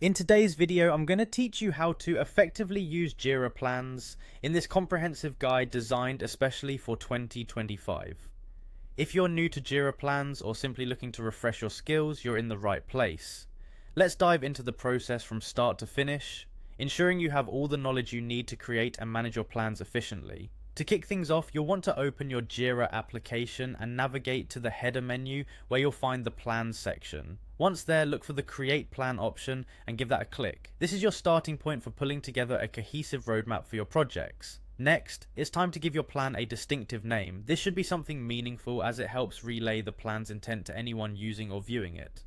In today's video, I'm going to teach you how to effectively use Jira plans in this comprehensive guide designed especially for 2025. If you're new to Jira plans or simply looking to refresh your skills, you're in the right place. Let's dive into the process from start to finish, ensuring you have all the knowledge you need to create and manage your plans efficiently. To kick things off, you'll want to open your Jira application and navigate to the header menu where you'll find the Plans section. Once there, look for the Create Plan option and give that a click. This is your starting point for pulling together a cohesive roadmap for your projects. Next, it's time to give your plan a distinctive name. This should be something meaningful as it helps relay the plan's intent to anyone using or viewing it.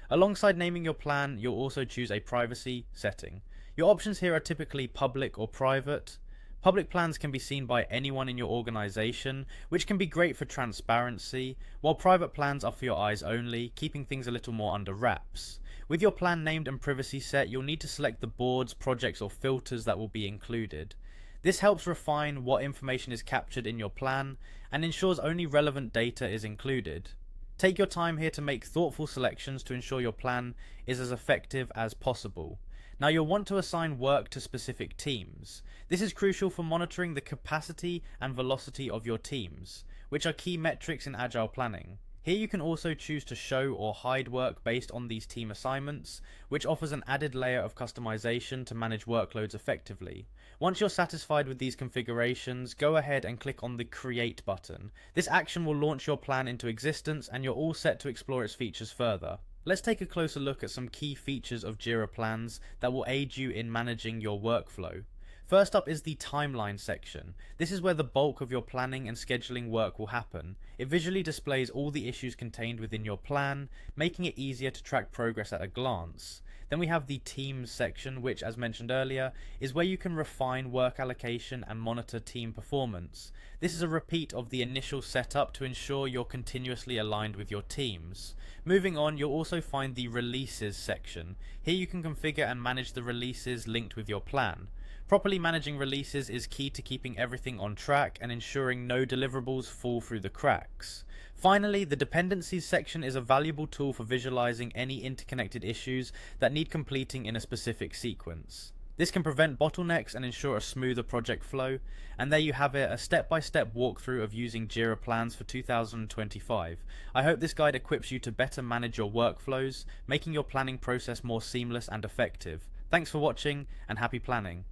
Alongside naming your plan, you'll also choose a privacy setting. Your options here are typically public or private. Public plans can be seen by anyone in your organization, which can be great for transparency, while private plans are for your eyes only, keeping things a little more under wraps. With your plan named and privacy set, you'll need to select the boards, projects, or filters that will be included. This helps refine what information is captured in your plan and ensures only relevant data is included. Take your time here to make thoughtful selections to ensure your plan is as effective as possible. Now you'll want to assign work to specific teams. This is crucial for monitoring the capacity and velocity of your teams, which are key metrics in agile planning. Here you can also choose to show or hide work based on these team assignments, which offers an added layer of customization to manage workloads effectively. Once you're satisfied with these configurations, go ahead and click on the Create button. This action will launch your plan into existence and you're all set to explore its features further. Let's take a closer look at some key features of Jira plans that will aid you in managing your workflow. First up is the timeline section. This is where the bulk of your planning and scheduling work will happen. It visually displays all the issues contained within your plan, making it easier to track progress at a glance. Then we have the teams section, which, as mentioned earlier, is where you can refine work allocation and monitor team performance. This is a repeat of the initial setup to ensure you're continuously aligned with your teams. Moving on, you'll also find the releases section. Here you can configure and manage the releases linked with your plan. Properly managing releases is key to keeping everything on track and ensuring no deliverables fall through the cracks. Finally, the dependencies section is a valuable tool for visualizing any interconnected issues that need completing in a specific sequence. This can prevent bottlenecks and ensure a smoother project flow. And there you have it, a step-by-step walkthrough of using Jira plans for 2025. I hope this guide equips you to better manage your workflows, making your planning process more seamless and effective. Thanks for watching and happy planning.